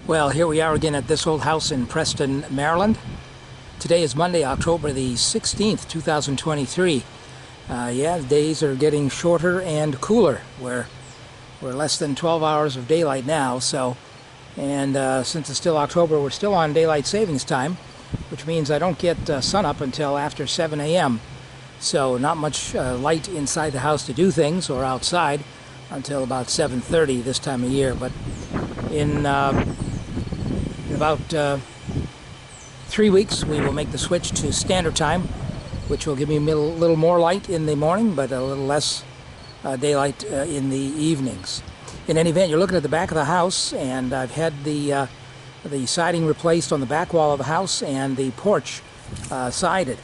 Well, here we are again at this old house in Preston, Maryland. Today is Monday, October the 16th, 2023. Yeah, the days are getting shorter and cooler. We're less than 12 hours of daylight now, and since it's still October, we're still on daylight savings time, which means I don't get sun up until after 7 a.m. So not much light inside the house to do things or outside until about 7:30 this time of year. But in about 3 weeks, we will make the switch to standard time, which will give me a little more light in the morning, but a little less daylight in the evenings. In any event, you're looking at the back of the house, and I've had the siding replaced on the back wall of the house and the porch sided.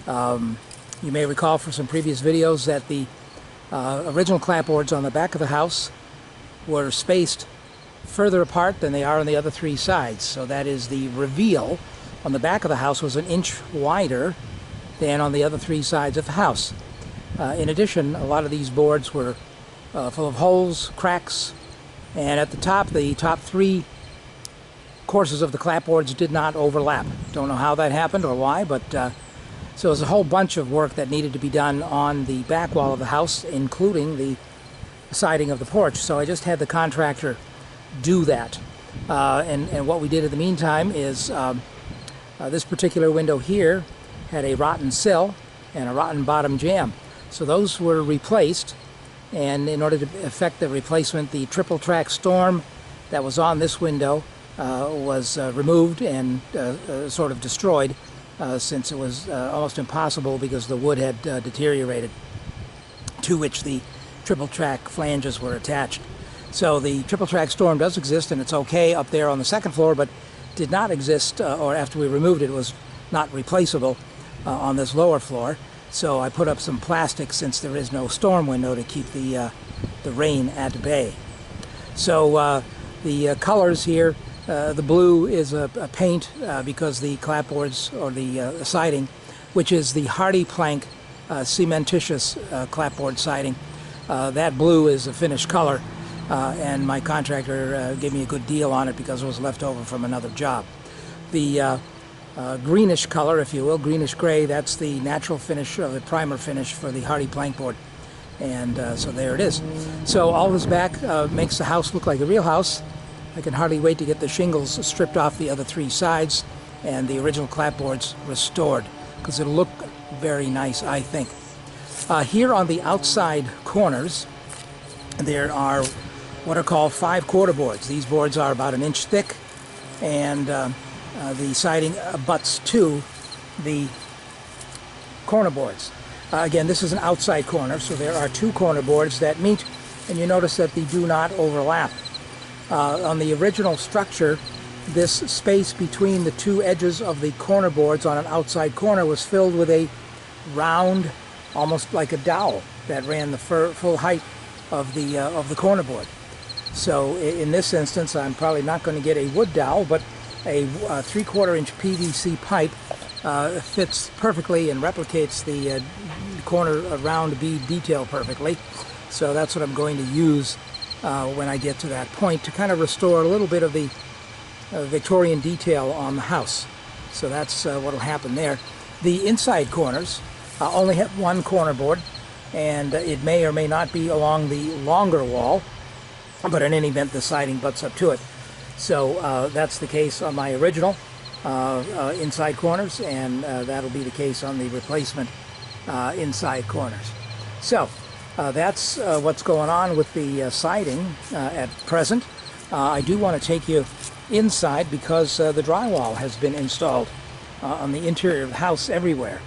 You may recall from some previous videos that the original clapboards on the back of the house were spaced further apart than they are on the other three sides. So that is, the reveal on the back of the house was an inch wider than on the other three sides of the house. In addition, a lot of these boards were full of holes, cracks, and at the top three courses of the clapboards did not overlap. Don't know how that happened or why, but so there's a whole bunch of work that needed to be done on the back wall of the house, including the siding of the porch. So I just had the contractor do that. And what we did in the meantime is this particular window here had a rotten sill and a rotten bottom jamb. So those were replaced, and in order to effect the replacement, the triple track storm that was on this window was removed and sort of destroyed, since it was almost impossible because the wood had deteriorated, to which the triple track flanges were attached. So the triple track storm does exist, and it's okay up there on the second floor, but did not exist, or after we removed it, was not replaceable on this lower floor. So I put up some plastic, since there is no storm window, to keep the rain at bay. So the colors here, the blue is a paint because the clapboards, or the siding, which is the HardiePlank cementitious clapboard siding, that blue is a finished color. And my contractor gave me a good deal on it because it was left over from another job. The greenish color, if you will, greenish gray, that's the natural finish, the primer finish for the HardiePlank board. And so there it is. So all this back makes the house look like a real house. I can hardly wait to get the shingles stripped off the other three sides and the original clapboards restored, because it'll look very nice, I think. Here on the outside corners, there are what are called 5/4 boards. These boards are about an inch thick, and the siding abuts to the corner boards. Again, this is an outside corner, so there are two corner boards that meet, and you notice that they do not overlap. On the original structure, this space between the two edges of the corner boards on an outside corner was filled with a round, almost like a dowel, that ran the full height of the corner board. So in this instance, I'm probably not going to get a wood dowel, but a 3/4 inch PVC pipe fits perfectly and replicates the corner round bead detail perfectly. So that's what I'm going to use when I get to that point, to kind of restore a little bit of the Victorian detail on the house. So that's what will happen there. The inside corners only have one corner board, and it may or may not be along the longer wall, but in any event, the siding butts up to it. So that's the case on my original inside corners, and that'll be the case on the replacement inside corners. So that's what's going on with the siding at present. I do want to take you inside, because the drywall has been installed on the interior of the house everywhere.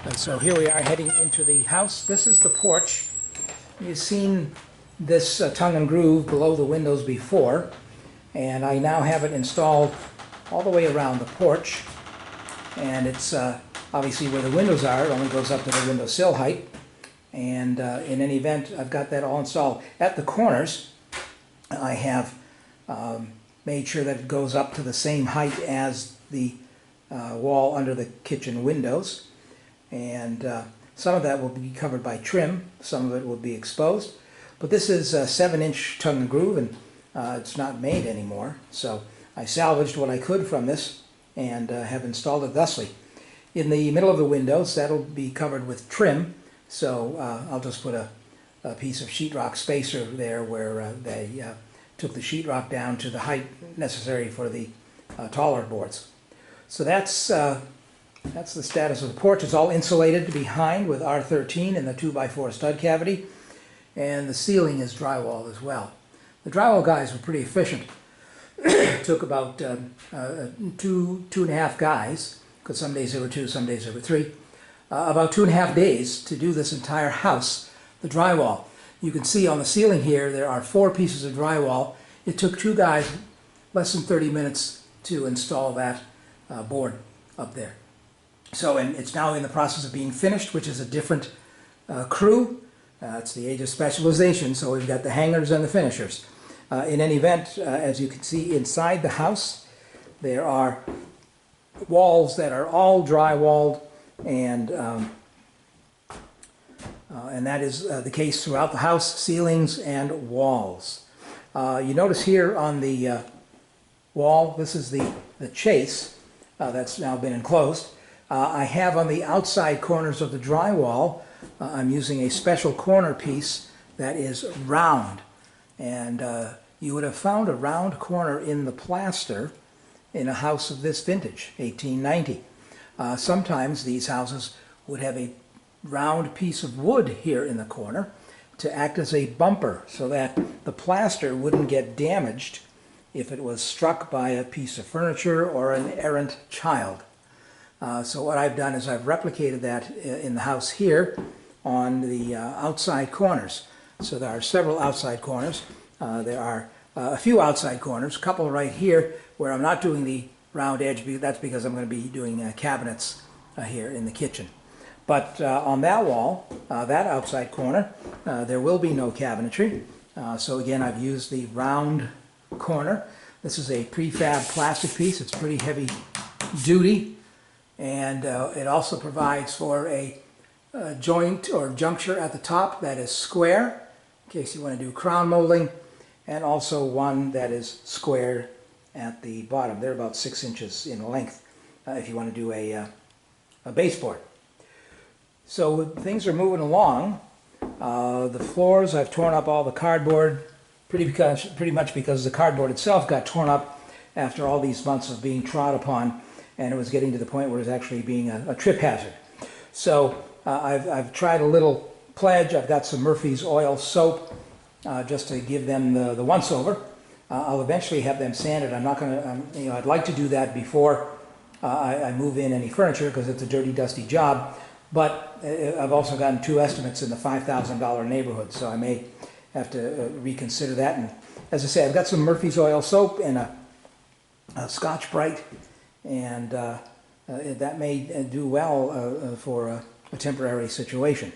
And so here we are heading into the house. This is the porch. You've seen this tongue and groove below the windows before, and I now have it installed all the way around the porch. And it's obviously where the windows are. It only goes up to the windowsill height. And in any event, I've got that all installed. At the corners, I have made sure that it goes up to the same height as the wall under the kitchen windows. And some of that will be covered by trim, some of it will be exposed. But this is a 7-inch tongue and groove, and it's not made anymore. So I salvaged what I could from this and have installed it thusly. In the middle of the windows, that'll be covered with trim, so I'll just put a piece of sheetrock spacer there where they took the sheetrock down to the height necessary for the taller boards. So that's the status of the porch. It's all insulated behind with R13 in the 2x4 stud cavity, and the ceiling is drywall as well. The drywall guys were pretty efficient. It took about two and a half guys, because some days there were two, some days there were three, about 2.5 days to do this entire house, the drywall. You can see on the ceiling here there are 4 pieces of drywall. It took 2 guys less than 30 minutes to install that board up there. So, and it's now in the process of being finished, which is a different crew. It's the age of specialization, so we've got the hangers and the finishers. In any event, as you can see inside the house, there are walls that are all drywalled, and that is the case throughout the house, ceilings and walls. You notice here on the wall, this is the chase that's now been enclosed. I have on the outside corners of the drywall, I'm using a special corner piece that is round, and you would have found a round corner in the plaster in a house of this vintage, 1890. Sometimes these houses would have a round piece of wood here in the corner to act as a bumper so that the plaster wouldn't get damaged if it was struck by a piece of furniture or an errant child. So what I've done is I've replicated that in the house here on the outside corners. So there are several outside corners. There are a few outside corners, a couple right here where I'm not doing the round edge. That's because I'm going to be doing cabinets here in the kitchen. But on that wall, that outside corner, there will be no cabinetry. So again, I've used the round corner. This is a prefab plastic piece. It's pretty heavy duty, and it also provides for a joint or juncture at the top that is square, in case you want to do crown molding, and also one that is square at the bottom. They're about 6 inches in length if you want to do a baseboard. So things are moving along. The floors, I've torn up all the cardboard pretty much because the cardboard itself got torn up after all these months of being trod upon, and it was getting to the point where it was actually being a trip hazard. So I've tried a little pledge. I've got some Murphy's Oil soap just to give them the once-over. I'll eventually have them sanded. I'm not going to, I'd like to do that before I move in any furniture because it's a dirty, dusty job. But I've also gotten 2 estimates in the $5,000 neighborhood, so I may have to reconsider that. And as I say, I've got some Murphy's Oil soap and a Scotch-Brite, and that may do well for a temporary situation.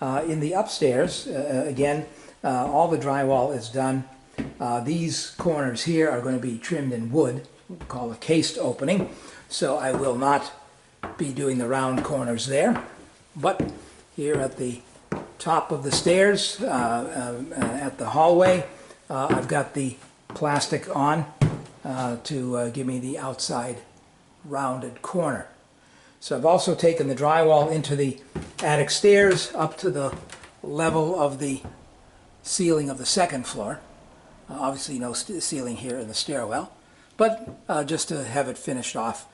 In the upstairs, again, all the drywall is done. These corners here are going to be trimmed in wood, called a cased opening, so I will not be doing the round corners there. But here at the top of the stairs, at the hallway, I've got the plastic on to give me the outside rounded corner. So I've also taken the drywall into the attic stairs up to the level of the ceiling of the second floor. Obviously no ceiling here in the stairwell, but just to have it finished off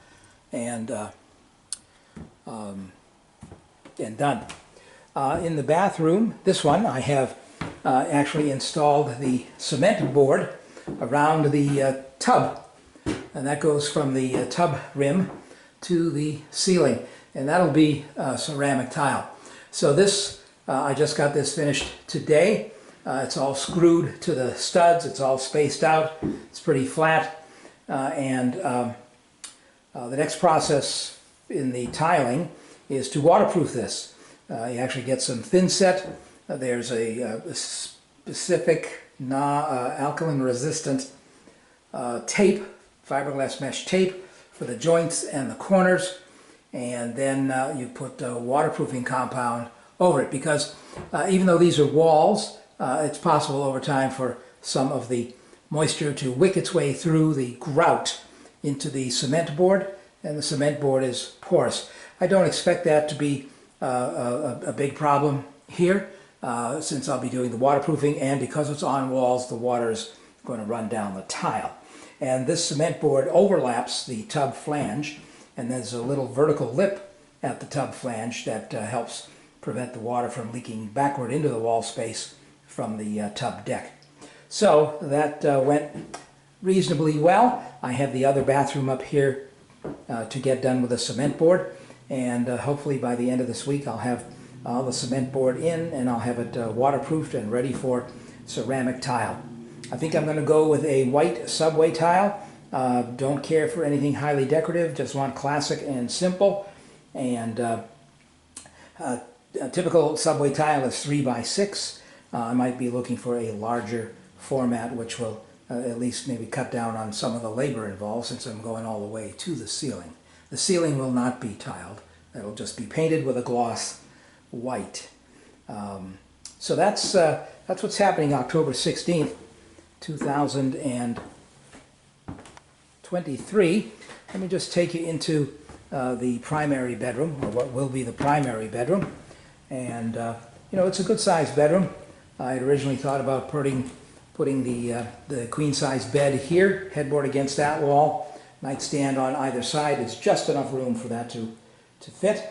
and done. In the bathroom, this one, I have actually installed the cement board around the tub, and that goes from the tub rim to the ceiling, and that'll be ceramic tile. So this, I just got this finished today. It's all screwed to the studs, it's all spaced out, it's pretty flat, and the next process in the tiling is to waterproof this. You actually get some thin set. There's a specific alkaline resistant tape, fiberglass mesh tape for the joints and the corners, and then you put a waterproofing compound over it, because even though these are walls, it's possible over time for some of the moisture to wick its way through the grout into the cement board, and the cement board is porous. I don't expect that to be a big problem here, since I'll be doing the waterproofing, and because it's on walls, the water is going to run down the tile. And this cement board overlaps the tub flange, and there's a little vertical lip at the tub flange that helps prevent the water from leaking backward into the wall space from the tub deck. So that went reasonably well. I have the other bathroom up here to get done with a cement board, and hopefully by the end of this week I'll have all the cement board in, and I'll have it waterproofed and ready for ceramic tile. I think I'm going to go with a white subway tile. Don't care for anything highly decorative, just want classic and simple. And a typical subway tile is 3 by 6. I might be looking for a larger format, which will at least maybe cut down on some of the labor involved, since I'm going all the way to the ceiling. The ceiling will not be tiled. It'll just be painted with a gloss white. So that's what's happening October 16th, 2023. Let me just take you into the primary bedroom, or what will be the primary bedroom. And you know, it's a good sized bedroom. I had originally thought about putting the queen size bed here, headboard against that wall, nightstand on either side. It's just enough room for that to fit.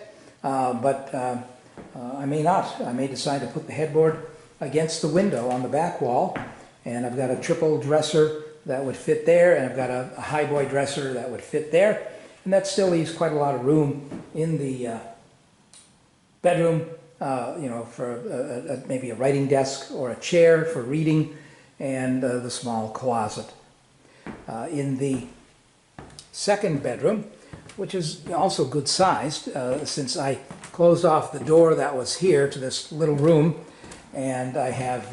But I may not. I may decide to put the headboard against the window on the back wall, and I've got a triple dresser that would fit there, and I've got a highboy dresser that would fit there, and that still leaves quite a lot of room in the bedroom, you know, for maybe a writing desk or a chair for reading, and the small closet. In the second bedroom, which is also good sized, since I closed off the door that was here to this little room, and I have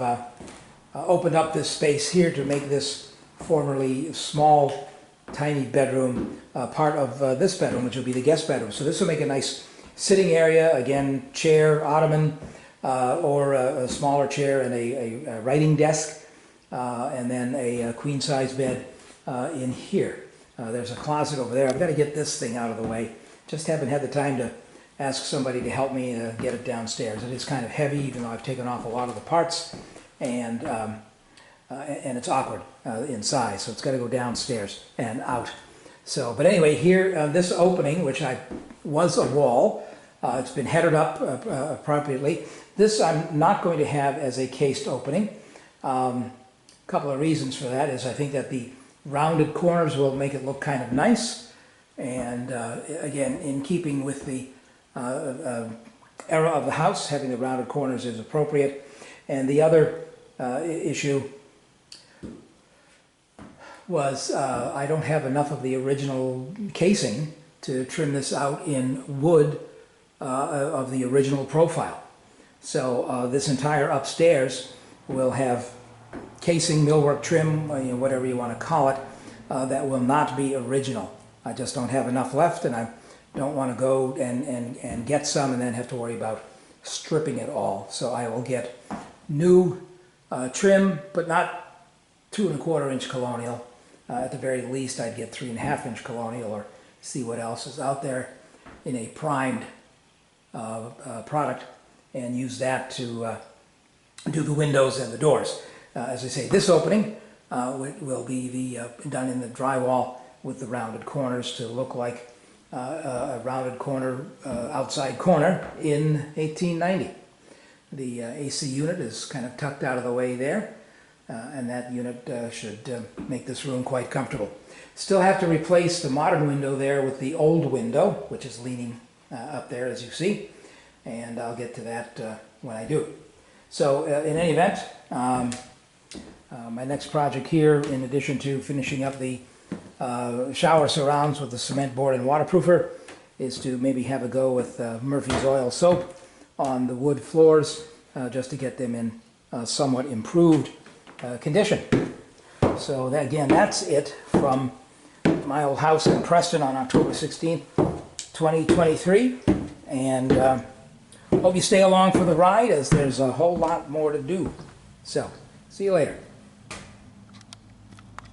opened up this space here to make this formerly small, tiny bedroom part of this bedroom, which will be the guest bedroom. So this will make a nice sitting area, again, chair, ottoman, or a smaller chair and a writing desk, and then a queen-size bed in here. There's a closet over there. I've got to get this thing out of the way. Just haven't had the time to ask somebody to help me get it downstairs. It is kind of heavy, even though I've taken off a lot of the parts, and it's awkward in size, so it's got to go downstairs and out. So, but anyway, here, this opening, which was a wall, it's been headed up appropriately. This I'm not going to have as a cased opening. A couple of reasons for that is I think that the rounded corners will make it look kind of nice, and again, in keeping with the era of the house, having the rounded corners is appropriate. And the other issue was I don't have enough of the original casing to trim this out in wood of the original profile. So this entire upstairs will have casing, millwork trim, you know, whatever you want to call it, that will not be original. I just don't have enough left, and I don't want to go and get some and then have to worry about stripping it all. So I will get new trim, but not 2 1/4 inch colonial. At the very least, I'd get 3 1/2 inch colonial, or see what else is out there in a primed product, and use that to do the windows and the doors. As I say, this opening will be done in the drywall with the rounded corners to look like a rounded corner, outside corner in 1890. The AC unit is kind of tucked out of the way there, and that unit should make this room quite comfortable. Still have to replace the modern window there with the old window, which is leaning up there, as you see, and I'll get to that when I do. So in any event, my next project here, in addition to finishing up the shower surrounds with the cement board and waterproofer, is to maybe have a go with Murphy's Oil soap on the wood floors, just to get them in somewhat improved condition. So that, again, that's it from my old house in Preston on October 16th, 2023. And hope you stay along for the ride, as there's a whole lot more to do. So, see you later.